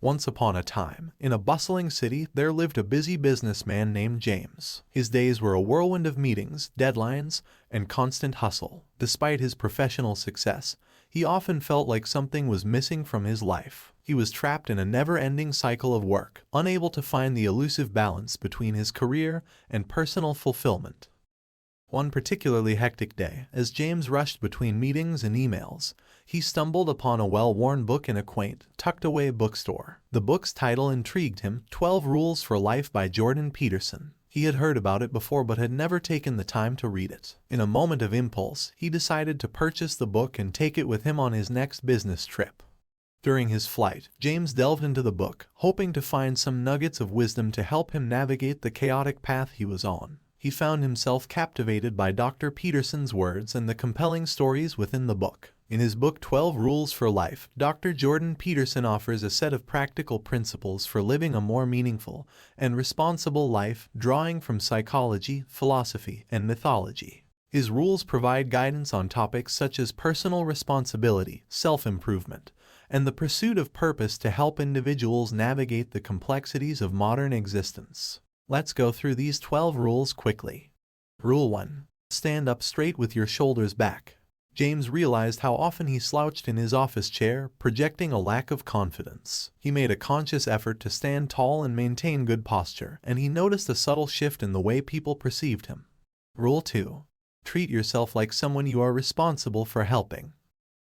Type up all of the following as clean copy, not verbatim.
Once upon a time, in a bustling city, there lived a busy businessman named James. His days were a whirlwind of meetings, deadlines, and constant hustle. Despite his professional success, he often felt like something was missing from his life. He was trapped in a never-ending cycle of work, unable to find the elusive balance between his career and personal fulfillment. One particularly hectic day, as James rushed between meetings and emails, he stumbled upon a well-worn book in a quaint, tucked-away bookstore. The book's title intrigued him, 12 Rules for Life by Jordan Peterson. He had heard about it before but had never taken the time to read it. In a moment of impulse, he decided to purchase the book and take it with him on his next business trip. During his flight, James delved into the book, hoping to find some nuggets of wisdom to help him navigate the chaotic path he was on. He found himself captivated by Dr. Peterson's words and the compelling stories within the book. In his book 12 Rules for Life, Dr. Jordan Peterson offers a set of practical principles for living a more meaningful and responsible life, drawing from psychology, philosophy, and mythology. His rules provide guidance on topics such as personal responsibility, self-improvement, and the pursuit of purpose to help individuals navigate the complexities of modern existence. Let's go through these 12 rules quickly. Rule 1. Stand up straight with your shoulders back. James realized how often he slouched in his office chair, projecting a lack of confidence. He made a conscious effort to stand tall and maintain good posture, and he noticed a subtle shift in the way people perceived him. Rule 2. Treat yourself like someone you are responsible for helping.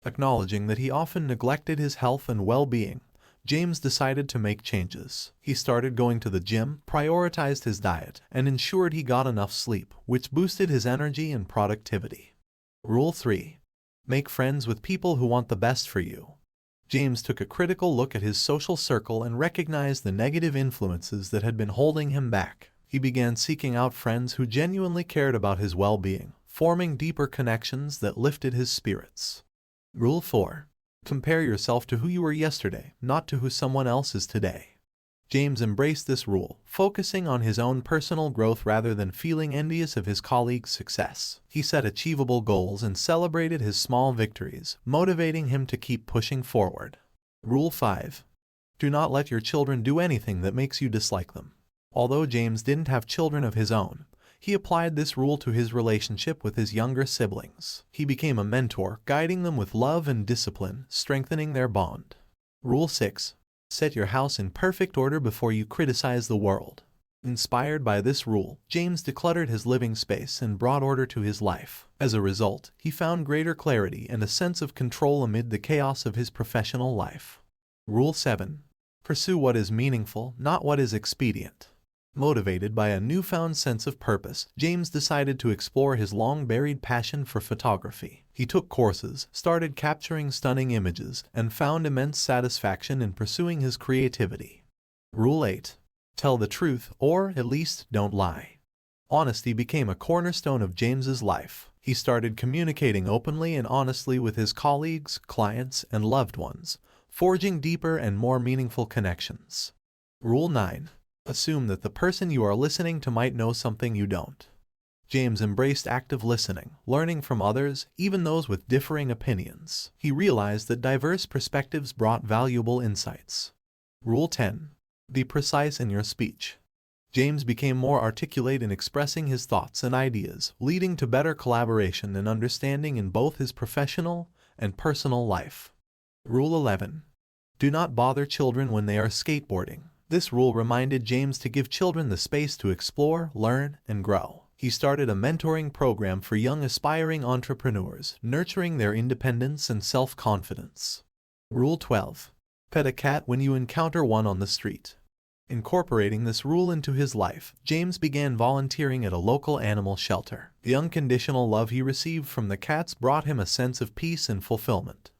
Acknowledging that he often neglected his health and well-being, James decided to make changes. He started going to the gym, prioritized his diet, and ensured he got enough sleep, which boosted his energy and productivity. Rule 3. Make friends with people who want the best for you. James took a critical look at his social circle and recognized the negative influences that had been holding him back. He began seeking out friends who genuinely cared about his well-being, forming deeper connections that lifted his spirits. Rule 4. Compare yourself to who you were yesterday, not to who someone else is today. James embraced this rule, focusing on his own personal growth rather than feeling envious of his colleagues' success. He set achievable goals and celebrated his small victories, motivating him to keep pushing forward. Rule 5. Do not let your children do anything that makes you dislike them. Although James didn't have children of his own, he applied this rule to his relationship with his younger siblings. He became a mentor, guiding them with love and discipline, strengthening their bond. Rule 6. Set your house in perfect order before you criticize the world. Inspired by this rule, James decluttered his living space and brought order to his life. As a result, he found greater clarity and a sense of control amid the chaos of his professional life. Rule 7. Pursue what is meaningful, not what is expedient. Motivated by a newfound sense of purpose, James decided to explore his long-buried passion for photography. He took courses, started capturing stunning images, and found immense satisfaction in pursuing his creativity. Rule 8. Tell the truth, or at least don't lie. Honesty became a cornerstone of James's life. He started communicating openly and honestly with his colleagues, clients, and loved ones, forging deeper and more meaningful connections. Rule 9. Assume that the person you are listening to might know something you don't. James embraced active listening, learning from others, even those with differing opinions. He realized that diverse perspectives brought valuable insights. Rule 10. Be precise in your speech. James became more articulate in expressing his thoughts and ideas, leading to better collaboration and understanding in both his professional and personal life. Rule 11. Do not bother children when they are skateboarding. This rule reminded James to give children the space to explore, learn, and grow. He started a mentoring program for young aspiring entrepreneurs, nurturing their independence and self-confidence. Rule 12. Pet a cat when you encounter one on the street. Incorporating this rule into his life, James began volunteering at a local animal shelter. The unconditional love he received from the cats brought him a sense of peace and fulfillment.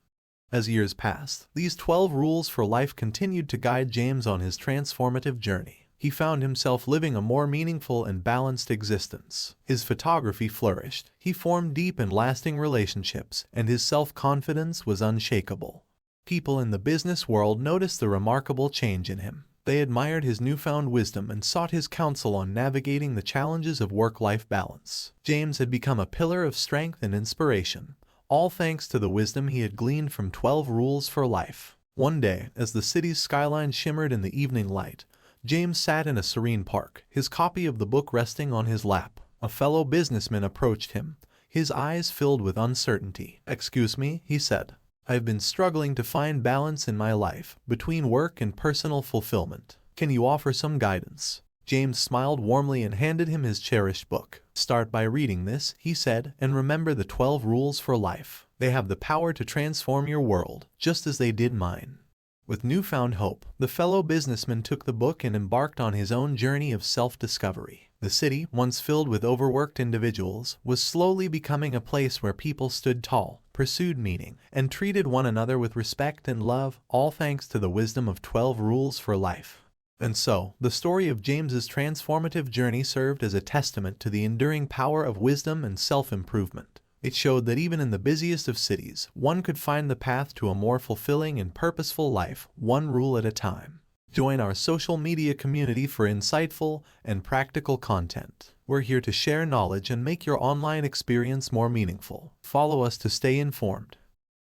As years passed, these 12 rules for life continued to guide James on his transformative journey. He found himself living a more meaningful and balanced existence. His photography flourished, he formed deep and lasting relationships, and his self-confidence was unshakable. People in the business world noticed the remarkable change in him. They admired his newfound wisdom and sought his counsel on navigating the challenges of work-life balance. James had become a pillar of strength and inspiration, all thanks to the wisdom he had gleaned from 12 Rules for Life. One day, as the city's skyline shimmered in the evening light, James sat in a serene park, his copy of the book resting on his lap. A fellow businessman approached him, his eyes filled with uncertainty. "Excuse me," he said. "I've been struggling to find balance in my life, between work and personal fulfillment. Can you offer some guidance?" James smiled warmly and handed him his cherished book. "Start by reading this," he said, "and remember the 12 rules for life. They have the power to transform your world, just as they did mine." With newfound hope, the fellow businessman took the book and embarked on his own journey of self-discovery. The city, once filled with overworked individuals, was slowly becoming a place where people stood tall, pursued meaning, and treated one another with respect and love, all thanks to the wisdom of 12 rules for life. And so, the story of James's transformative journey served as a testament to the enduring power of wisdom and self-improvement. It showed that even in the busiest of cities, one could find the path to a more fulfilling and purposeful life, one rule at a time. Join our social media community for insightful and practical content. We're here to share knowledge and make your online experience more meaningful. Follow us to stay informed.